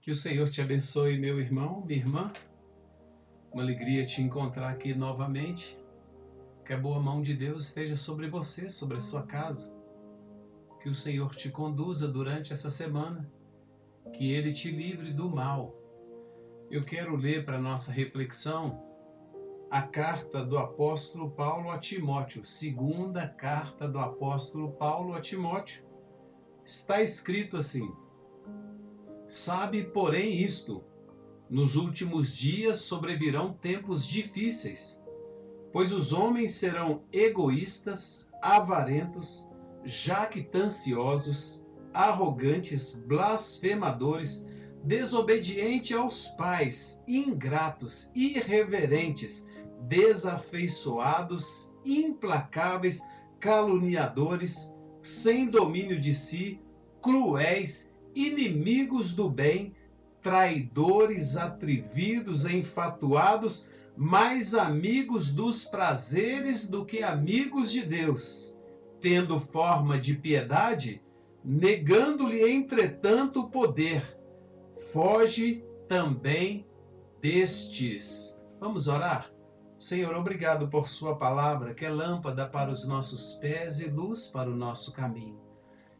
Que o Senhor te abençoe, meu irmão, minha irmã. Uma alegria te encontrar aqui novamente. Que a boa mão de Deus esteja sobre você, sobre a sua casa. Que o Senhor te conduza durante essa semana. Que Ele te livre do mal. Eu quero ler para nossa reflexão a carta do apóstolo Paulo a Timóteo, segunda carta do apóstolo Paulo a Timóteo. Está escrito assim: Sabe, porém, isto: nos últimos dias sobrevirão tempos difíceis, pois os homens serão egoístas, avarentos, jactanciosos, arrogantes, blasfemadores, desobedientes aos pais, ingratos, irreverentes, desafeiçoados, implacáveis, caluniadores, sem domínio de si, cruéis, inimigos do bem, traidores, atrevidos, enfatuados, mais amigos dos prazeres do que amigos de Deus, tendo forma de piedade, negando-lhe entretanto o poder. Foge também destes. Vamos orar? Senhor, obrigado por sua palavra, que é lâmpada para os nossos pés e luz para o nosso caminho.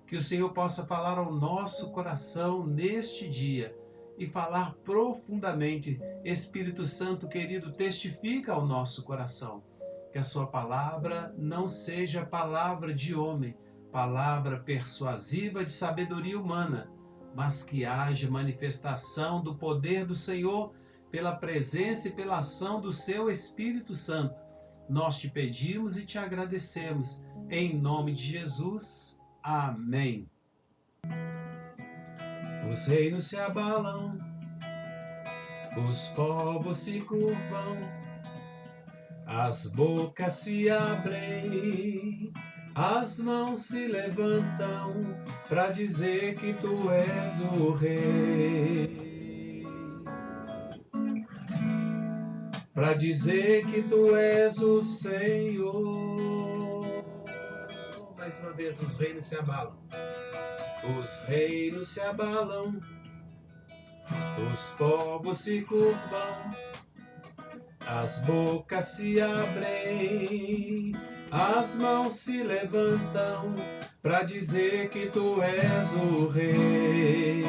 Que o Senhor possa falar ao nosso coração neste dia e falar profundamente. Espírito Santo querido, testifica ao nosso coração. Que a sua palavra não seja palavra de homem, palavra persuasiva de sabedoria humana, mas que haja manifestação do poder do Senhor pela presença e pela ação do seu Espírito Santo. Nós te pedimos e te agradecemos. Em nome de Jesus. Amém. Os reinos se abalam, os povos se curvam, as bocas se abrem, as mãos se levantam para dizer que tu és o rei. Para dizer que tu és o Senhor. Mais uma vez, os reinos se abalam. Os reinos se abalam, os povos se curvam, as bocas se abrem, as mãos se levantam para dizer que tu és o rei.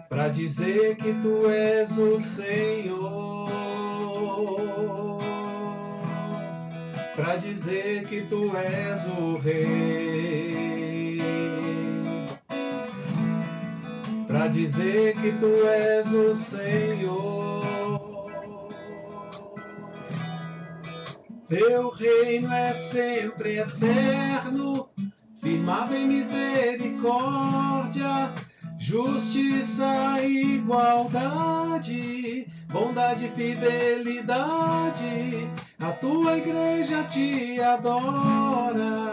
Para dizer que tu és o Senhor. Para dizer que tu és o rei. Para dizer que tu és o Senhor. Teu reino é sempre eterno, firmado em misericórdia, justiça e igualdade, bondade e fidelidade. A tua igreja te adora.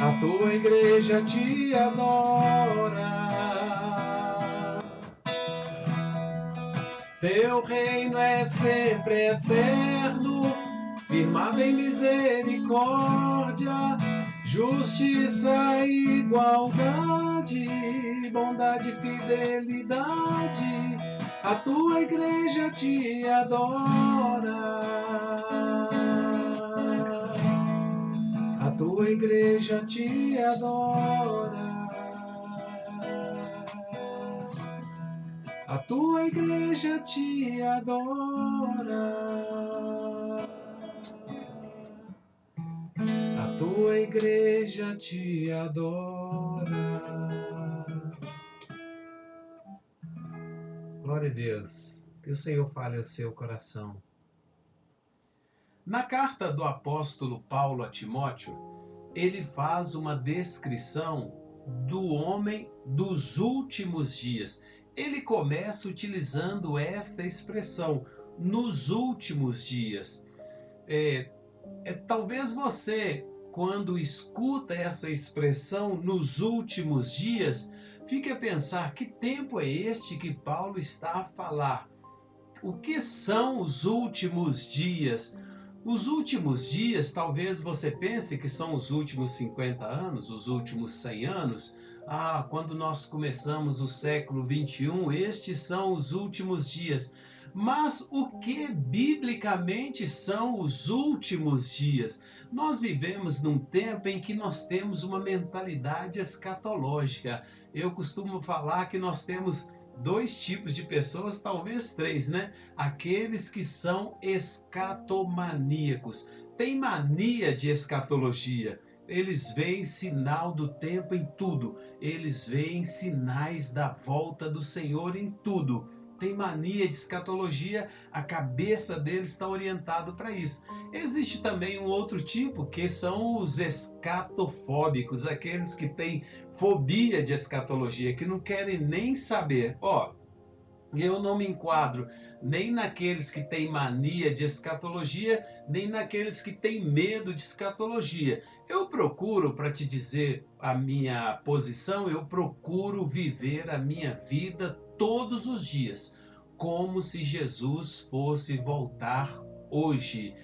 A tua igreja te adora. Teu reino é sempre eterno, firmado em misericórdia, justiça e igualdade, bondade e fidelidade. A tua igreja te adora. A tua igreja te adora. A tua igreja te adora. A tua igreja te adora. Glória a Deus. Que o Senhor fale ao seu coração. Na carta do apóstolo Paulo a Timóteo, ele faz uma descrição do homem dos últimos dias. Ele começa utilizando esta expressão, nos últimos dias. Talvez você, quando escuta essa expressão, nos últimos dias, fique a pensar, que tempo é este que Paulo está a falar? O que são os últimos dias? Os últimos dias, talvez você pense que são os últimos 50 anos, os últimos 100 anos. Quando nós começamos o século 21, estes são os últimos dias. Mas o que biblicamente são os últimos dias? Nós vivemos num tempo em que nós temos uma mentalidade escatológica. Eu costumo falar que nós temos dois tipos de pessoas, talvez três, né? Aqueles que são escatomaníacos, têm mania de escatologia. Eles veem sinal do tempo em tudo. Eles veem sinais da volta do Senhor em tudo. Tem mania de escatologia, a cabeça deles está orientada para isso. Existe também um outro tipo, que são os escatofóbicos, aqueles que têm fobia de escatologia, que não querem nem saber. Eu não me enquadro nem naqueles que têm mania de escatologia, nem naqueles que têm medo de escatologia. Eu procuro, para te dizer a minha posição, eu procuro viver a minha vida todos os dias, como se Jesus fosse voltar hoje.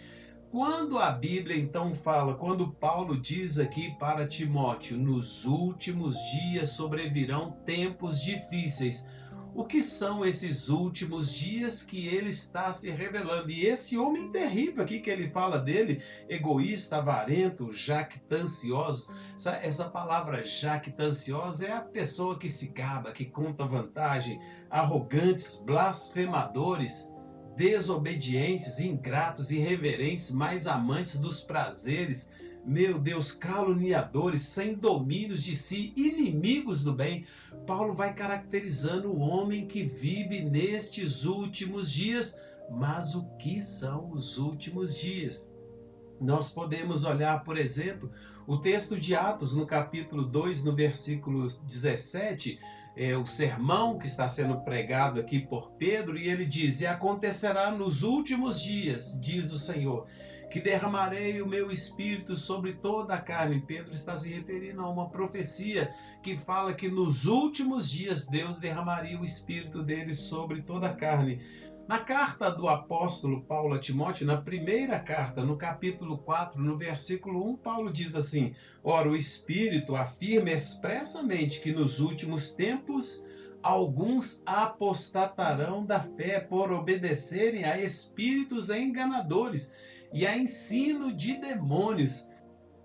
Quando a Bíblia então fala, quando Paulo diz aqui para Timóteo, nos últimos dias sobrevirão tempos difíceis. O que são esses últimos dias que ele está se revelando? E esse homem terrível aqui que ele fala dele, egoísta, avarento, jactancioso. Essa palavra jactanciosa é a pessoa que se gaba, que conta vantagem, arrogantes, blasfemadores, desobedientes, ingratos, irreverentes, mais amantes dos prazeres, meu Deus, caluniadores, sem domínios de si, inimigos do bem. Paulo vai caracterizando o homem que vive nestes últimos dias. Mas o que são os últimos dias? Nós podemos olhar, por exemplo, o texto de Atos, no capítulo 2, no versículo 17, o sermão que está sendo pregado aqui por Pedro, e ele diz: e acontecerá nos últimos dias, diz o Senhor, que derramarei o meu espírito sobre toda a carne. Pedro está se referindo a uma profecia que fala que nos últimos dias Deus derramaria o espírito dele sobre toda a carne. Na carta do apóstolo Paulo a Timóteo, na primeira carta, no capítulo 4, no versículo 1, Paulo diz assim: ora, o Espírito afirma expressamente que nos últimos tempos alguns apostatarão da fé por obedecerem a espíritos enganadores e a ensino de demônios.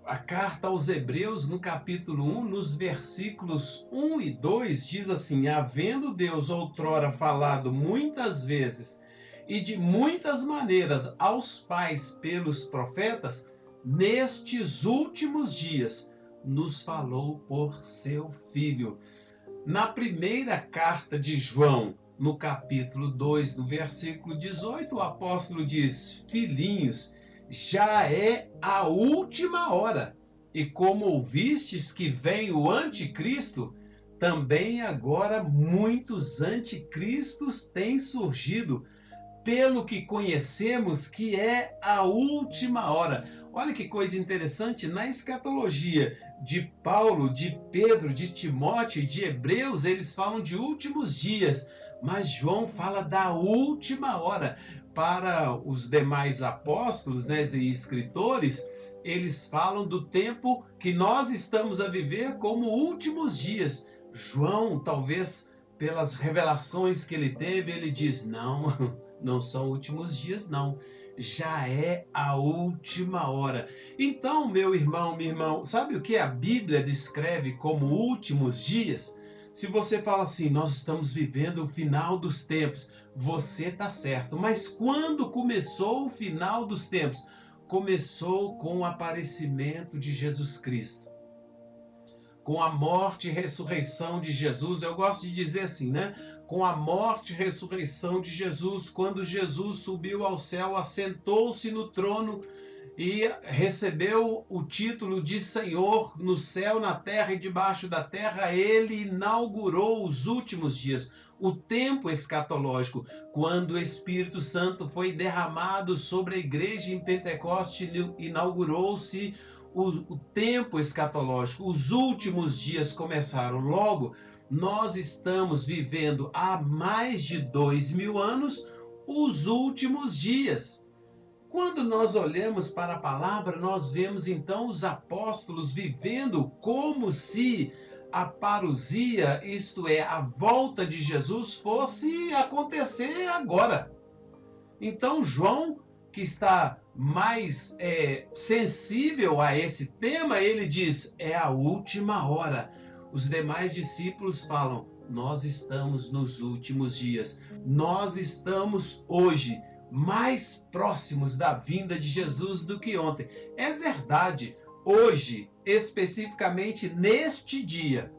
A carta aos Hebreus, no capítulo 1, nos versículos 1 e 2, diz assim: havendo Deus outrora falado muitas vezes e de muitas maneiras aos pais pelos profetas, nestes últimos dias nos falou por seu Filho. Na primeira carta de João, no capítulo 2, no versículo 18, o apóstolo diz: filhinhos, já é a última hora, e como ouvistes que vem o anticristo, também agora muitos anticristos têm surgido, pelo que conhecemos que é a última hora. Olha que coisa interessante, na escatologia de Paulo, de Pedro, de Timóteo e de Hebreus, eles falam de últimos dias, mas João fala da última hora. Para os demais apóstolos, né, e escritores, eles falam do tempo que nós estamos a viver como últimos dias. João, talvez pelas revelações que ele teve, ele diz: não são últimos dias, não. Já é a última hora. Então, meu irmão, minha irmã, sabe o que a Bíblia descreve como últimos dias? Se você fala assim, nós estamos vivendo o final dos tempos, você está certo. Mas quando começou o final dos tempos? Começou com o aparecimento de Jesus Cristo. Com a morte e ressurreição de Jesus, eu gosto de dizer assim, né? Com a morte e ressurreição de Jesus, quando Jesus subiu ao céu, assentou-se no trono e recebeu o título de Senhor no céu, na terra e debaixo da terra, ele inaugurou os últimos dias, o tempo escatológico, quando o Espírito Santo foi derramado sobre a igreja em Pentecoste, inaugurou-se o tempo escatológico, os últimos dias começaram. Logo, nós estamos vivendo há mais de 2000 anos os últimos dias. Quando nós olhamos para a palavra, nós vemos então os apóstolos vivendo como se a parousia, isto é, a volta de Jesus, fosse acontecer agora. Então, João, que está mais sensível a esse tema, ele diz: é a última hora. Os demais discípulos falam: nós estamos nos últimos dias. Nós estamos hoje mais próximos da vinda de Jesus do que ontem. É verdade, hoje, especificamente neste dia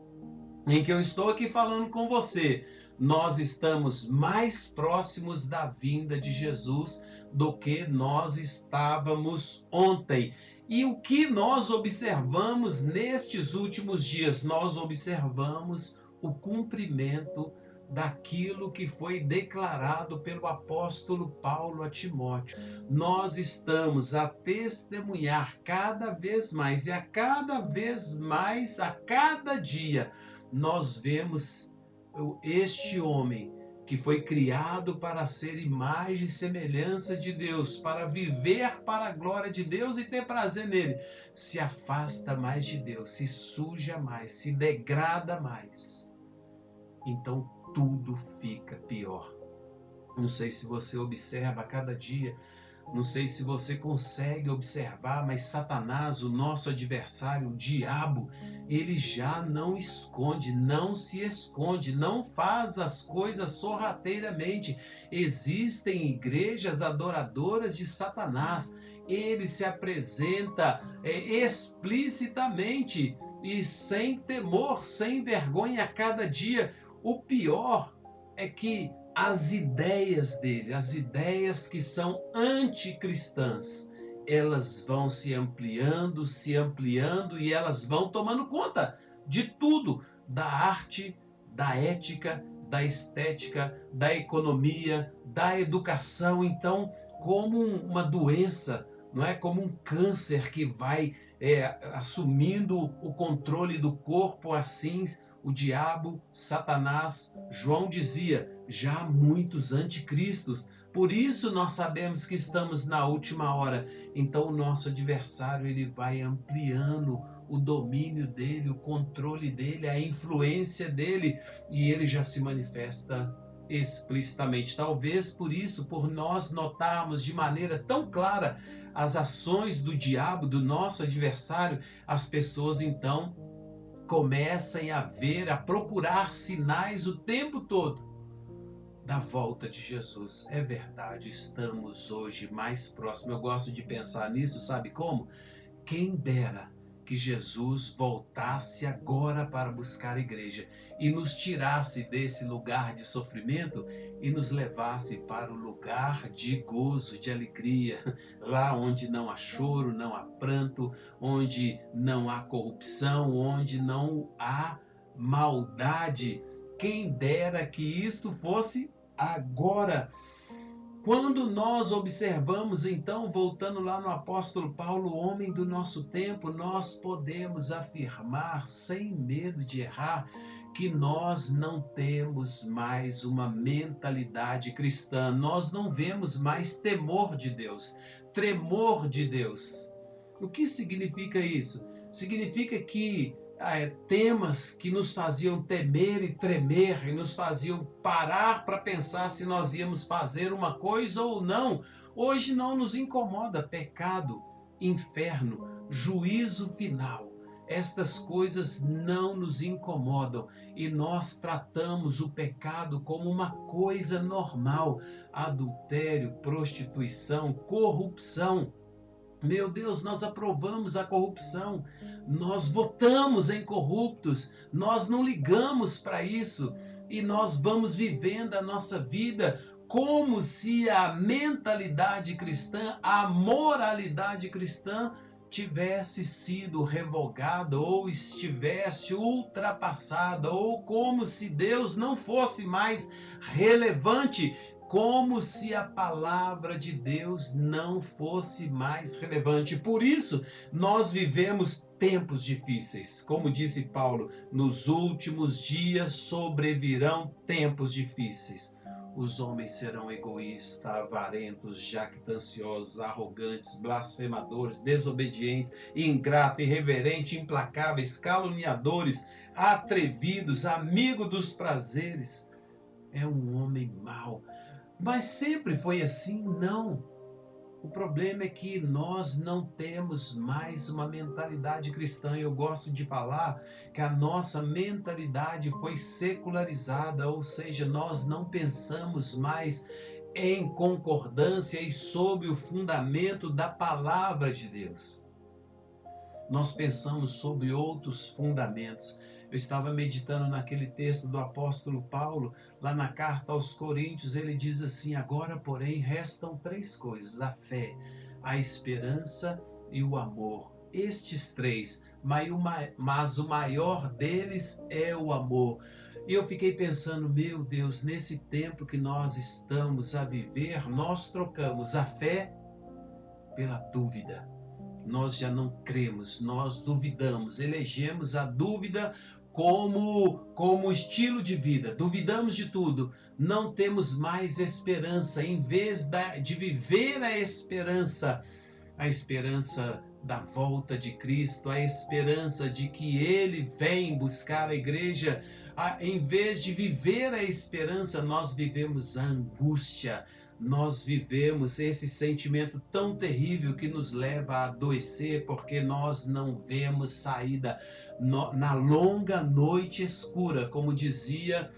em que eu estou aqui falando com você, nós estamos mais próximos da vinda de Jesus do que nós estávamos ontem. E o que nós observamos nestes últimos dias? Nós observamos o cumprimento daquilo que foi declarado pelo apóstolo Paulo a Timóteo. Nós estamos a testemunhar cada vez mais, e a cada vez mais, a cada dia, nós vemos este homem que foi criado para ser imagem e semelhança de Deus, para viver para a glória de Deus e ter prazer nele, se afasta mais de Deus, se suja mais, se degrada mais. Então tudo fica pior. Não sei se você observa a cada dia, não sei se você consegue observar, mas Satanás, o nosso adversário, o diabo, ele já não esconde, não se esconde, não faz as coisas sorrateiramente. Existem igrejas adoradoras de Satanás. Ele se apresenta explicitamente e sem temor, sem vergonha a cada dia. O pior é que as ideias dele, as ideias que são anticristãs, elas vão se ampliando e elas vão tomando conta de tudo, da arte, da ética, da estética, da economia, da educação. Então, como uma doença, não é? Como um câncer que vai assumindo o controle do corpo, assim o diabo, Satanás. João dizia: já há muitos anticristos, por isso nós sabemos que estamos na última hora. Então o nosso adversário, ele vai ampliando o domínio dele, o controle dele, a influência dele, e ele já se manifesta explicitamente. Talvez por isso, por nós notarmos de maneira tão clara as ações do diabo, do nosso adversário, as pessoas então comecem a ver, a procurar sinais o tempo todo da volta de Jesus. É verdade, estamos hoje mais próximos. Eu gosto de pensar nisso, sabe como? Quem dera que Jesus voltasse agora para buscar a igreja e nos tirasse desse lugar de sofrimento e nos levasse para o lugar de gozo, de alegria, lá onde não há choro, não há pranto, onde não há corrupção, onde não há maldade. Quem dera que isto fosse agora. Quando nós observamos, então, voltando lá no apóstolo Paulo, homem do nosso tempo, nós podemos afirmar, sem medo de errar, que nós não temos mais uma mentalidade cristã, nós não vemos mais temor de Deus, tremor de Deus. O que significa isso? Significa que temas que nos faziam temer e tremer e nos faziam parar para pensar se nós íamos fazer uma coisa ou não, hoje não nos incomoda. Pecado, inferno, juízo final, estas coisas não nos incomodam e nós tratamos o pecado como uma coisa normal. Adultério, prostituição, corrupção. Meu Deus, nós aprovamos a corrupção, nós votamos em corruptos, nós não ligamos para isso e nós vamos vivendo a nossa vida como se a mentalidade cristã, a moralidade cristã tivesse sido revogada ou estivesse ultrapassada, ou como se Deus não fosse mais relevante, como se a palavra de Deus não fosse mais relevante. Por isso, nós vivemos tempos difíceis. Como disse Paulo, nos últimos dias sobrevirão tempos difíceis. Os homens serão egoístas, avarentos, jactanciosos, arrogantes, blasfemadores, desobedientes, ingratos, irreverentes, implacáveis, caluniadores, atrevidos, amigos dos prazeres. É um homem mau. Mas sempre foi assim? Não. O problema é que nós não temos mais uma mentalidade cristã. Eu gosto de falar que a nossa mentalidade foi secularizada, ou seja, nós não pensamos mais em concordância e sob o fundamento da palavra de Deus. Nós pensamos sobre outros fundamentos. Eu estava meditando naquele texto do apóstolo Paulo, lá na carta aos Coríntios, ele diz assim: agora, porém, restam 3 coisas: a fé, a esperança e o amor. Estes 3, mas o maior deles é o amor. E eu fiquei pensando, meu Deus, nesse tempo que nós estamos a viver, nós trocamos a fé pela dúvida. Nós já não cremos, nós duvidamos, elegemos a dúvida como estilo de vida, duvidamos de tudo, não temos mais esperança. Em vez de viver a esperança da volta de Cristo, a esperança de que Ele vem buscar a igreja, em vez de viver a esperança, nós vivemos a angústia, nós vivemos esse sentimento tão terrível que nos leva a adoecer, porque nós não vemos saída na longa noite escura, como dizia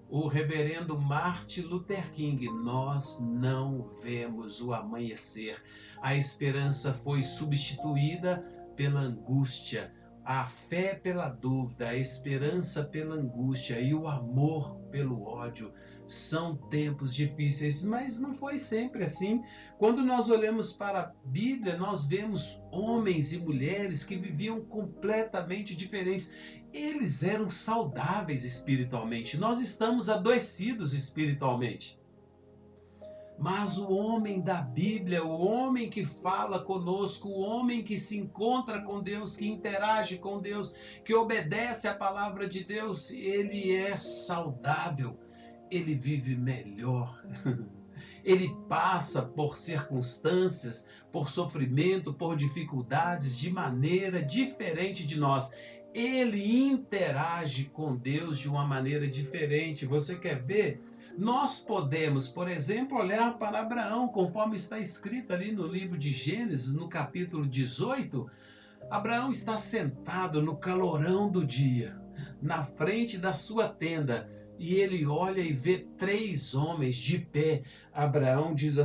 o reverendo Martin Luther King, nós não vemos o amanhecer. A esperança foi substituída pela angústia, a fé pela dúvida, a esperança pela angústia e o amor pelo ódio. São tempos difíceis, mas não foi sempre assim. Quando nós olhamos para a Bíblia, nós vemos homens e mulheres que viviam completamente diferentes. Eles eram saudáveis espiritualmente, nós estamos adoecidos espiritualmente. Mas o homem da Bíblia, o homem que fala conosco, o homem que se encontra com Deus, que interage com Deus, que obedece à palavra de Deus, ele é saudável, ele vive melhor. Ele passa por circunstâncias, por sofrimento, por dificuldades de maneira diferente de nós. Ele interage com Deus de uma maneira diferente. Você quer ver? Nós podemos, por exemplo, olhar para Abraão, conforme está escrito ali no livro de Gênesis, no capítulo 18. Abraão está sentado no calorão do dia, na frente da sua tenda, e ele olha e vê 3 homens de pé. Abraão, diz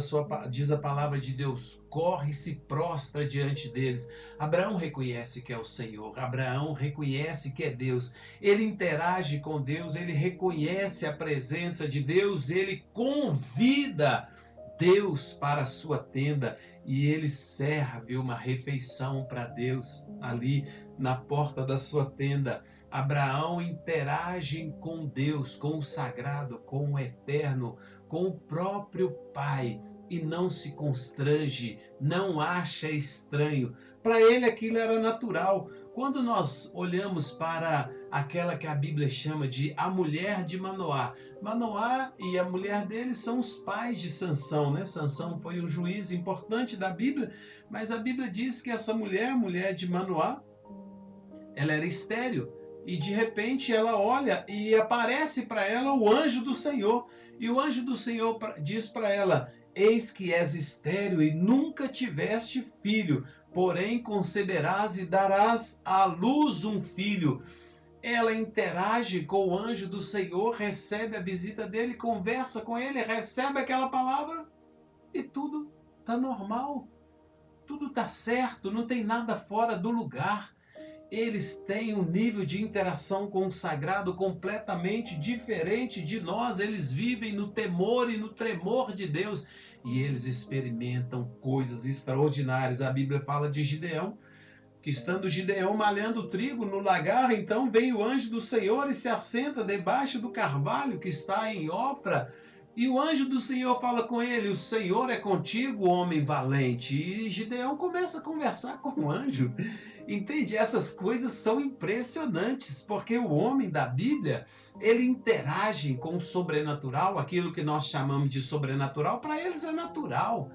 a palavra de Deus, corre e se prostra diante deles. Abraão reconhece que é o Senhor, Abraão reconhece que é Deus. Ele interage com Deus, ele reconhece a presença de Deus, ele convida Deus para a sua tenda e ele serve uma refeição para Deus ali na porta da sua tenda. Abraão interage com Deus, com o sagrado, com o eterno, com o próprio Pai e não se constrange, não acha estranho. Para ele aquilo era natural. Quando nós olhamos para aquela que a Bíblia chama de a mulher de Manoá, Manoá e a mulher dele são os pais de Sansão, né? Sansão foi um juiz importante da Bíblia, mas a Bíblia diz que essa mulher, mulher de Manoá, ela era estéril. E de repente ela olha e aparece para ela o anjo do Senhor. E o anjo do Senhor diz para ela: eis que és estéril e nunca tiveste filho, porém conceberás e darás à luz um filho. Ela interage com o anjo do Senhor, recebe a visita dele, conversa com ele, recebe aquela palavra e tudo está normal, tudo está certo, não tem nada fora do lugar. Eles têm um nível de interação com o sagrado completamente diferente de nós. Eles vivem no temor e no tremor de Deus e eles experimentam coisas extraordinárias. A Bíblia fala de Gideão, que estando Gideão malhando trigo no lagar, então vem o anjo do Senhor e se assenta debaixo do carvalho que está em Ofra. E o anjo do Senhor fala com ele: o Senhor é contigo, homem valente. E Gideão começa a conversar com o anjo. Entende? Essas coisas são impressionantes, porque o homem da Bíblia, ele interage com o sobrenatural, aquilo que nós chamamos de sobrenatural, para eles é natural.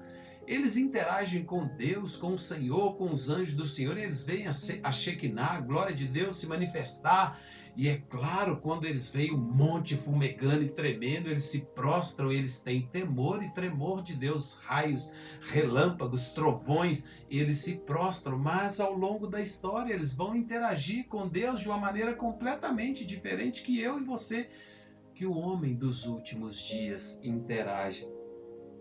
Eles interagem com Deus, com o Senhor, com os anjos do Senhor, eles veem a Shekinah, a glória de Deus se manifestar. E é claro, quando eles veem o monte fumegando e tremendo, eles se prostram, eles têm temor e tremor de Deus, raios, relâmpagos, trovões, eles se prostram, mas ao longo da história eles vão interagir com Deus de uma maneira completamente diferente que eu e você, que o homem dos últimos dias interage.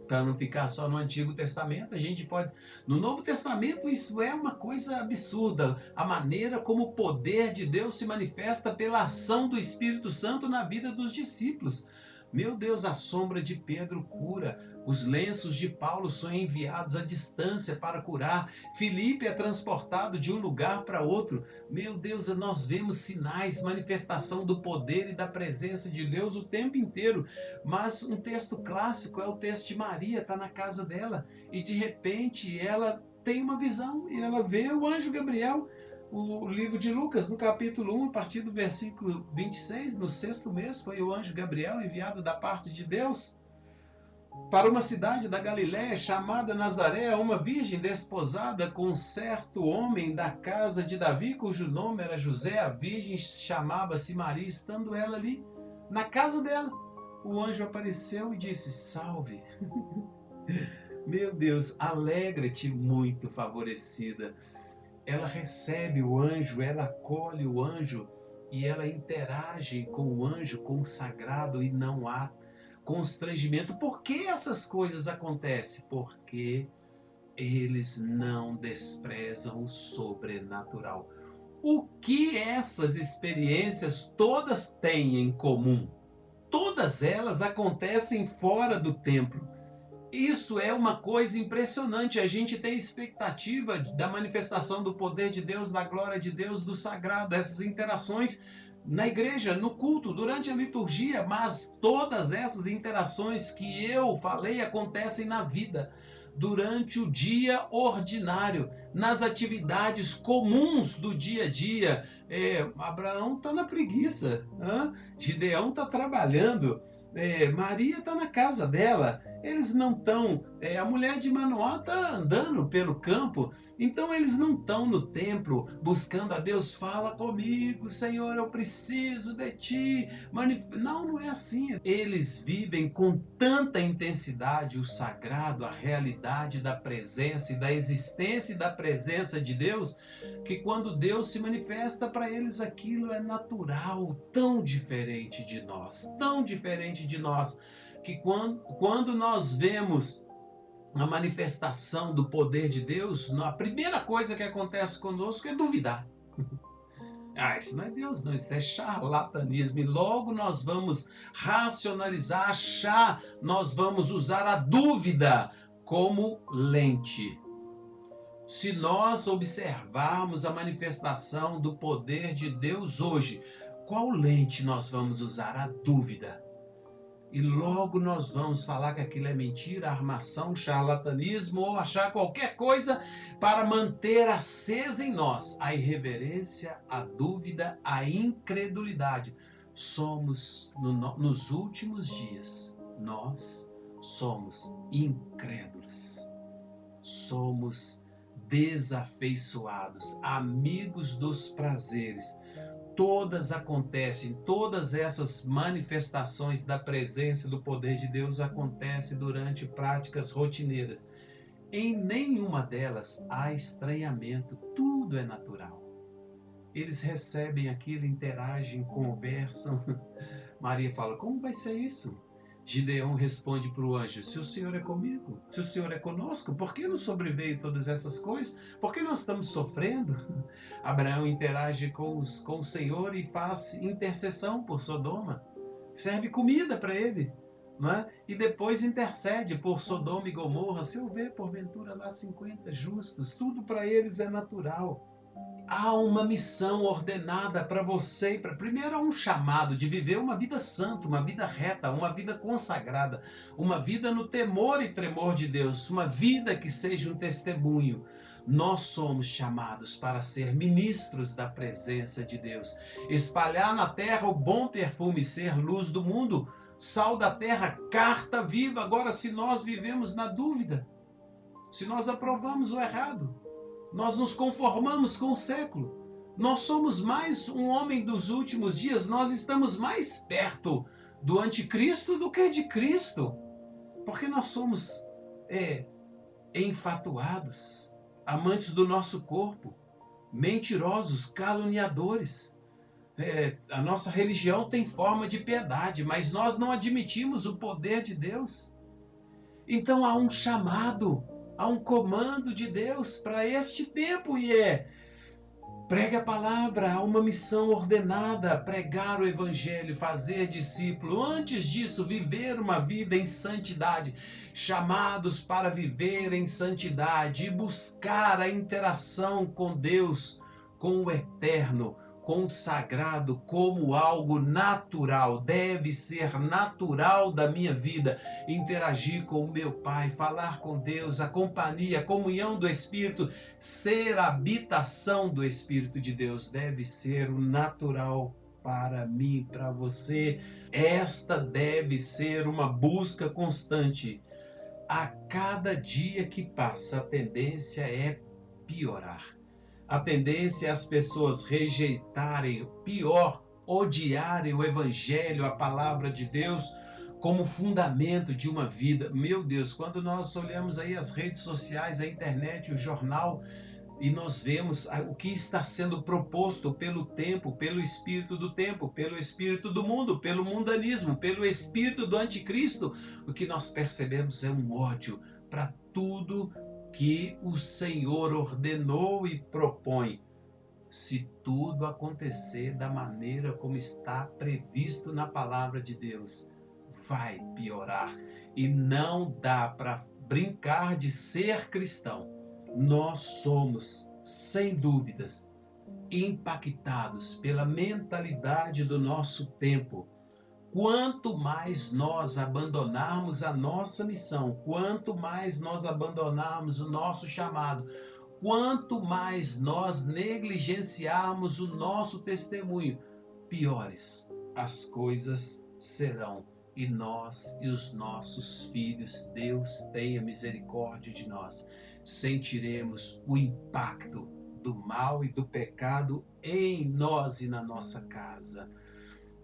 Para não ficar só no Antigo Testamento, a gente pode... No Novo Testamento isso é uma coisa absurda, a maneira como o poder de Deus se manifesta pela ação do Espírito Santo na vida dos discípulos. Meu Deus, a sombra de Pedro cura, os lenços de Paulo são enviados à distância para curar, Filipe é transportado de um lugar para outro. Meu Deus, nós vemos sinais, manifestação do poder e da presença de Deus o tempo inteiro. Mas um texto clássico é o texto de Maria, está na casa dela, e de repente ela tem uma visão e ela vê o anjo Gabriel. O livro de Lucas, no capítulo 1, a partir do versículo 26, no sexto mês, foi o anjo Gabriel enviado da parte de Deus para uma cidade da Galiléia chamada Nazaré, uma virgem desposada com um certo homem da casa de Davi, cujo nome era José. A virgem chamava-se Maria, estando ela ali na casa dela. O anjo apareceu e disse: salve. Meu Deus, alegra-te, muito favorecida. Ela recebe o anjo, ela acolhe o anjo e ela interage com o anjo, com o sagrado, e não há constrangimento. Por que essas coisas acontecem? Porque eles não desprezam o sobrenatural. O que essas experiências todas têm em comum? Todas elas acontecem fora do templo. Isso é uma coisa impressionante. A gente tem expectativa da manifestação do poder de Deus, da glória de Deus, do sagrado, essas interações na igreja, no culto, durante a liturgia, mas todas essas interações que eu falei acontecem na vida, durante o dia ordinário, nas atividades comuns do dia a dia. Abraão está na preguiça, Gideão está trabalhando, Maria está na casa dela, eles não estão... a mulher de Manoá está andando pelo campo, então eles não estão no templo buscando a Deus. Fala comigo, Senhor, eu preciso de ti. Não, não é assim. Eles vivem com tanta intensidade o sagrado, a realidade da presença e da existência e da presença de Deus, que quando Deus se manifesta para eles, aquilo é natural, tão diferente de nós, que quando nós vemos a manifestação do poder de Deus, a primeira coisa que acontece conosco é duvidar. Isso não é Deus, não, isso é charlatanismo. E logo nós vamos racionalizar, nós vamos usar a dúvida como lente. Se nós observarmos a manifestação do poder de Deus hoje, qual lente nós vamos usar? A dúvida. E logo nós vamos falar que aquilo é mentira, armação, charlatanismo, ou achar qualquer coisa para manter acesa em nós a irreverência, a dúvida, a incredulidade. Somos, nos últimos dias, nós somos incrédulos. Somos desafeiçoados, amigos dos prazeres. Todas acontecem, todas essas manifestações da presença e do poder de Deus acontecem durante práticas rotineiras. Em nenhuma delas há estranhamento, tudo é natural. Eles recebem aquilo, interagem, conversam. Maria fala: como vai ser isso? Gideão responde para o anjo: se o Senhor é comigo, se o Senhor é conosco, por que nos sobreveio todas essas coisas? Por que nós estamos sofrendo? Abraão interage com o Senhor e faz intercessão por Sodoma. Serve comida para ele, não é? E depois intercede por Sodoma e Gomorra. Se houver porventura lá 50 justos, tudo para eles é natural. Há uma missão ordenada para você e primeiro há um chamado de viver uma vida santa, uma vida reta, uma vida consagrada, uma vida no temor e tremor de Deus, uma vida que seja um testemunho. Nós somos chamados para ser ministros da presença de Deus, espalhar na terra o bom perfume, ser luz do mundo, sal da terra, carta viva. Agora, se nós vivemos na dúvida, se nós aprovamos o errado, nós nos conformamos com o século. Nós somos mais um homem dos últimos dias. Nós estamos mais perto do anticristo do que de Cristo. Porque nós somos enfatuados, amantes do nosso corpo, mentirosos, caluniadores. A nossa religião tem forma de piedade, mas nós não admitimos o poder de Deus. Então há um chamado, há um comando de Deus para este tempo e pregue a palavra, há uma missão ordenada, pregar o evangelho, fazer discípulo. Antes disso, viver uma vida em santidade, chamados para viver em santidade e buscar a interação com Deus, com o eterno, com o sagrado como algo natural. Deve ser natural da minha vida interagir com o meu Pai, falar com Deus, a companhia, a comunhão do Espírito, ser a habitação do Espírito de Deus. Deve ser o natural para mim, para você. Esta deve ser uma busca constante. A cada dia que passa, a tendência é piorar. A tendência é as pessoas rejeitarem, pior, odiarem o Evangelho, a palavra de Deus, como fundamento de uma vida. Meu Deus, quando nós olhamos aí as redes sociais, a internet, o jornal, e nós vemos o que está sendo proposto pelo tempo, pelo espírito do tempo, pelo espírito do mundo, pelo mundanismo, pelo espírito do anticristo, o que nós percebemos é um ódio para tudo que o Senhor ordenou e propõe. Se tudo acontecer da maneira como está previsto na palavra de Deus, vai piorar. E não dá para brincar de ser cristão. Nós somos, sem dúvidas, impactados pela mentalidade do nosso tempo. Quanto mais nós abandonarmos a nossa missão, quanto mais nós abandonarmos o nosso chamado, quanto mais nós negligenciarmos o nosso testemunho, piores as coisas serão. E nós e os nossos filhos, Deus tenha misericórdia de nós, sentiremos o impacto do mal e do pecado em nós e na nossa casa.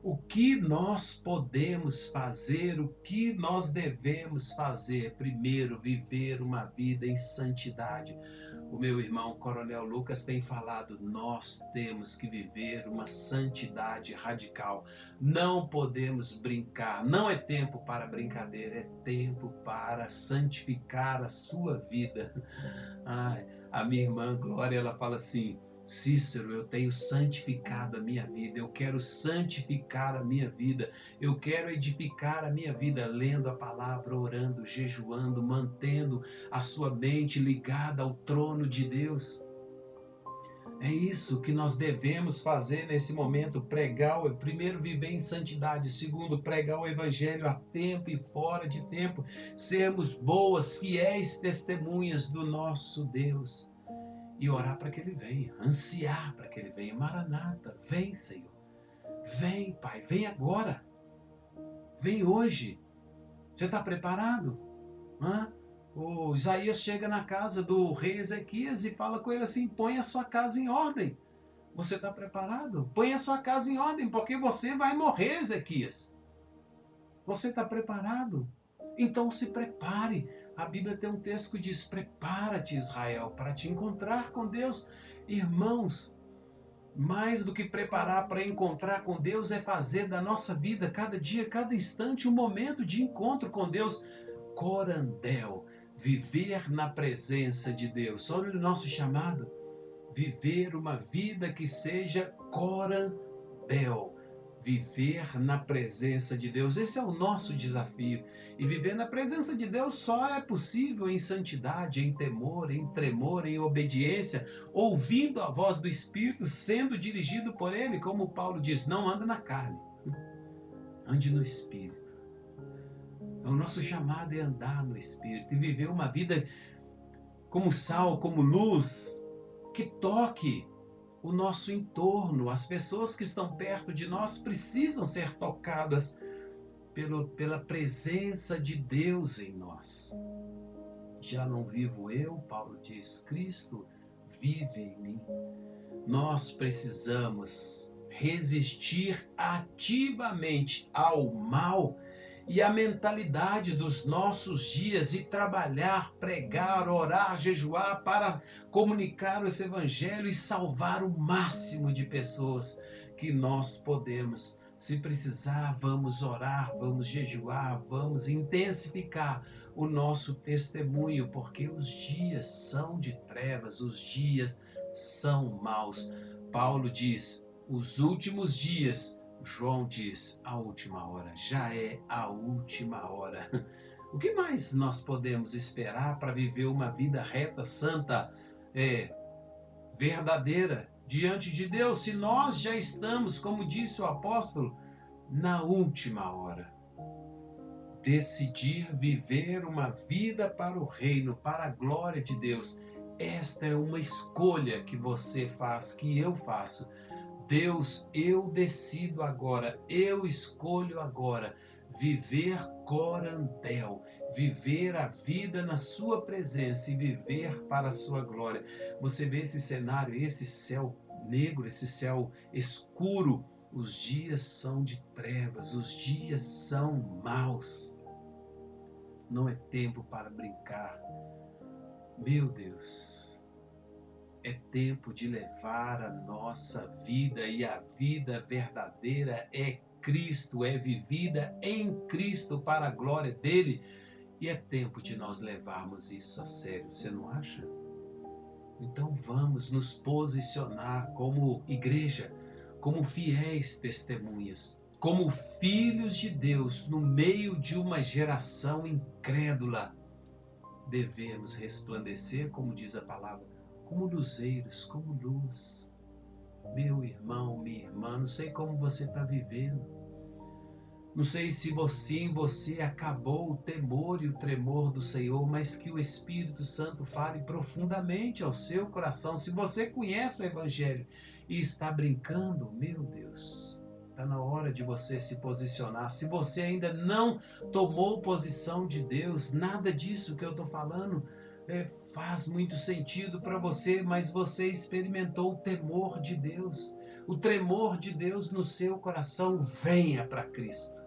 O que nós podemos fazer, o que nós devemos fazer? Primeiro, viver uma vida em santidade. O meu irmão Coronel Lucas tem falado, nós temos que viver uma santidade radical. Não podemos brincar, não é tempo para brincadeira, é tempo para santificar a sua vida. A minha irmã Glória, ela fala assim, Cícero, eu tenho santificado a minha vida, eu quero santificar a minha vida, eu quero edificar a minha vida, lendo a palavra, orando, jejuando, mantendo a sua mente ligada ao trono de Deus. É isso que nós devemos fazer nesse momento, primeiro viver em santidade, segundo pregar o evangelho a tempo e fora de tempo, sermos boas, fiéis testemunhas do nosso Deus. E orar para que Ele venha, ansiar para que Ele venha. Maranata, vem, Senhor. Vem, Pai, vem agora. Vem hoje. Você está preparado? O Isaías chega na casa do rei Ezequias e fala com ele assim, põe a sua casa em ordem. Você está preparado? Põe a sua casa em ordem, porque você vai morrer, Ezequias. Você está preparado? Então se prepare. A Bíblia tem um texto que diz, prepara-te, Israel, para te encontrar com Deus. Irmãos, mais do que preparar para encontrar com Deus é fazer da nossa vida, cada dia, cada instante, um momento de encontro com Deus. Corandel, viver na presença de Deus. Olha o nosso chamado. Viver uma vida que seja corandel. viver na presença de Deus. Esse é o nosso desafio. E viver na presença de Deus só é possível em santidade, em temor, em tremor, em obediência, ouvindo a voz do Espírito, sendo dirigido por Ele, como Paulo diz, não anda na carne, ande no Espírito. O nosso chamado é andar no Espírito e viver uma vida como sal, como luz, que toque o nosso entorno. As pessoas que estão perto de nós precisam ser tocadas pela presença de Deus em nós. Já não vivo eu, Paulo diz, Cristo vive em mim. Nós precisamos resistir ativamente ao mal e à mentalidade dos nossos dias e trabalhar, pregar, orar, jejuar para comunicar esse evangelho e salvar o máximo de pessoas que nós podemos. Se precisar, vamos orar, vamos jejuar, vamos intensificar o nosso testemunho, porque os dias são de trevas, os dias são maus. Paulo diz, os últimos dias. João diz, a última hora, já é a última hora. O que mais nós podemos esperar para viver uma vida reta, santa, verdadeira diante de Deus, se nós já estamos, como disse o apóstolo, na última hora? Decidir viver uma vida para o reino, para a glória de Deus. Esta é uma escolha que você faz, que eu faço. Deus, eu decido agora, eu escolho agora viver corandel, viver a vida na sua presença e viver para a sua glória. Você vê esse cenário, esse céu negro, esse céu escuro, os dias são de trevas, os dias são maus. Não é tempo para brincar. Meu Deus, é tempo de levar a nossa vida, e a vida verdadeira é Cristo, é vivida em Cristo para a glória dele, e é tempo de nós levarmos isso a sério, você não acha? Então vamos nos posicionar como igreja, como fiéis testemunhas, como filhos de Deus no meio de uma geração incrédula. Devemos resplandecer, como diz a palavra, como luzeiros, como luz. Meu irmão, minha irmã, não sei como você está vivendo. Não sei se em você acabou o temor e o tremor do Senhor, mas que o Espírito Santo fale profundamente ao seu coração. Se você conhece o Evangelho e está brincando, meu Deus, está na hora de você se posicionar. Se você ainda não tomou posição de Deus, nada disso que eu estou falando faz muito sentido para você, mas você experimentou o temor de Deus, o tremor de Deus no seu coração. Venha para Cristo.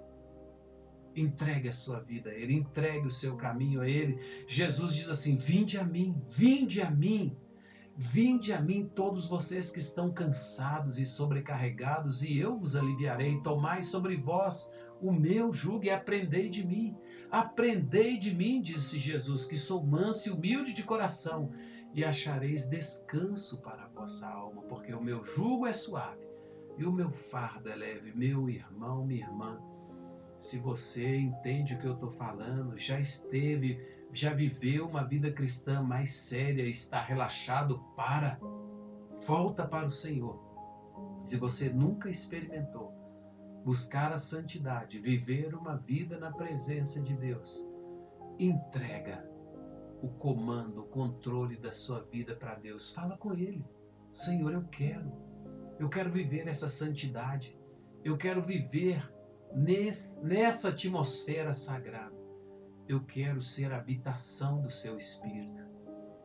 Entregue a sua vida a Ele, entregue o seu caminho a Ele. Jesus diz assim, vinde a mim, vinde a mim. Vinde a mim todos vocês que estão cansados e sobrecarregados, e eu vos aliviarei. Tomai sobre vós o meu jugo e aprendei de mim. Aprendei de mim, disse Jesus, que sou manso e humilde de coração, e achareis descanso para a vossa alma, porque o meu jugo é suave e o meu fardo é leve. Meu irmão, minha irmã, se você entende o que eu estou falando, já viveu uma vida cristã mais séria, está relaxado, volta para o Senhor. Se você nunca experimentou buscar a santidade, viver uma vida na presença de Deus, entrega o comando, o controle da sua vida para Deus. Fala com Ele. Senhor, eu quero viver essa santidade. Eu quero viver nessa atmosfera sagrada. Eu quero ser a habitação do seu Espírito.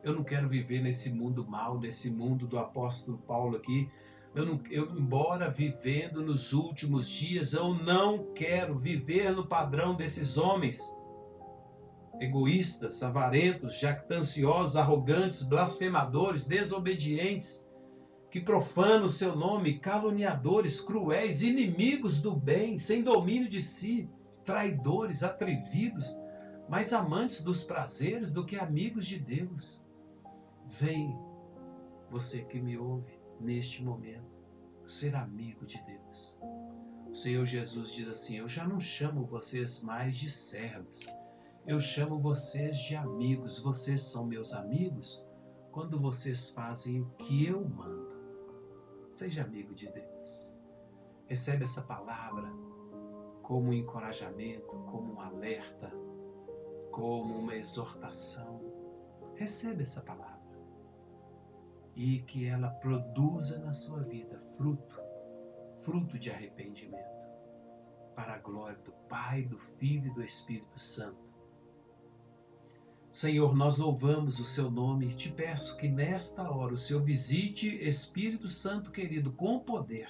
Eu não quero viver nesse mundo mau, nesse mundo do apóstolo Paulo aqui. Embora vivendo nos últimos dias, eu não quero viver no padrão desses homens egoístas, avarentos, jactanciosos, arrogantes, blasfemadores, desobedientes, que profanam o seu nome, caluniadores, cruéis, inimigos do bem, sem domínio de si, traidores, atrevidos, mais amantes dos prazeres do que amigos de Deus. Vem, você que me ouve neste momento, ser amigo de Deus. O Senhor Jesus diz assim: eu já não chamo vocês mais de servos, eu chamo vocês de amigos. Vocês são meus amigos quando vocês fazem o que eu mando. Seja amigo de Deus. Recebe essa palavra como um encorajamento, como um alerta, como uma exortação. Recebe essa palavra e que ela produza na sua vida fruto de arrependimento, para a glória do Pai, do Filho e do Espírito Santo. Senhor, nós louvamos o seu nome e te peço que nesta hora o Senhor visite, Espírito Santo querido, com poder,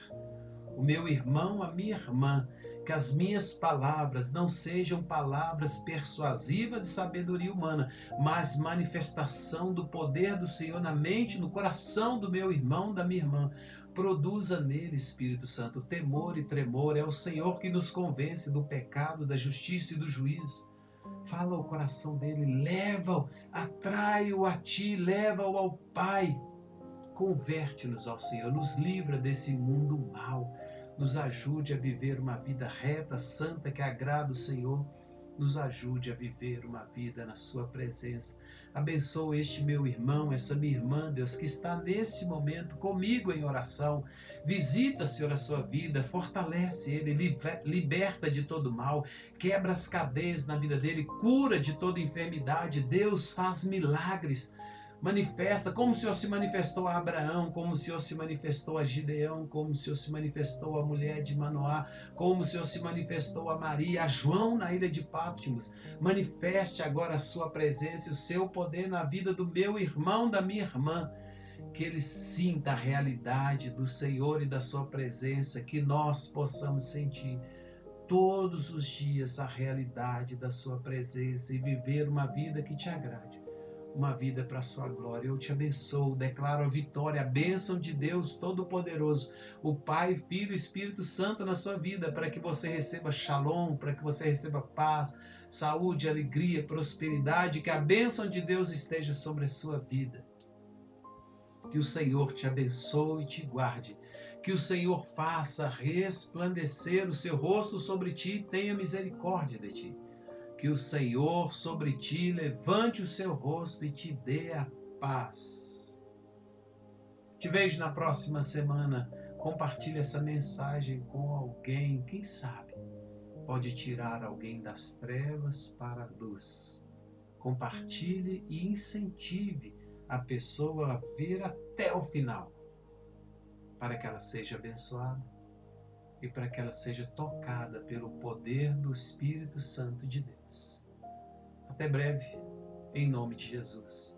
o meu irmão, a minha irmã, que as minhas palavras não sejam palavras persuasivas de sabedoria humana, mas manifestação do poder do Senhor na mente, no coração do meu irmão, da minha irmã. Produza nele, Espírito Santo, temor e tremor. É o Senhor que nos convence do pecado, da justiça e do juízo. Fala ao coração dele, leva-o, atrai-o a ti, leva-o ao Pai. Converte-nos ao Senhor, nos livra desse mundo mau, nos ajude a viver uma vida reta, santa, que agrada o Senhor, nos ajude a viver uma vida na sua presença. Abençoa este meu irmão, essa minha irmã, Deus, que está neste momento comigo em oração. Visita, Senhor, a sua vida, fortalece ele, liberta de todo mal, quebra as cadeias na vida dele, cura de toda enfermidade. Deus faz milagres. Manifesta, como o Senhor se manifestou a Abraão, como o Senhor se manifestou a Gideão, como o Senhor se manifestou a mulher de Manoá, como o Senhor se manifestou a Maria, a João na ilha de Patmos. Manifeste agora a sua presença e o seu poder na vida do meu irmão, da minha irmã. Que ele sinta a realidade do Senhor e da sua presença, que nós possamos sentir todos os dias a realidade da sua presença e viver uma vida que te agrade. Uma vida para a sua glória. Eu te abençoo, declaro a vitória, a bênção de Deus Todo-Poderoso, o Pai, Filho e Espírito Santo na sua vida, para que você receba shalom, para que você receba paz, saúde, alegria, prosperidade, que a bênção de Deus esteja sobre a sua vida. Que o Senhor te abençoe e te guarde. Que o Senhor faça resplandecer o seu rosto sobre ti e tenha misericórdia de ti. Que o Senhor sobre ti levante o seu rosto e te dê a paz. Te vejo na próxima semana. Compartilhe essa mensagem com alguém. Quem sabe pode tirar alguém das trevas para a luz. Compartilhe e incentive a pessoa a ver até o final, para que ela seja abençoada e para que ela seja tocada pelo poder do Espírito Santo de Deus. Até breve, em nome de Jesus.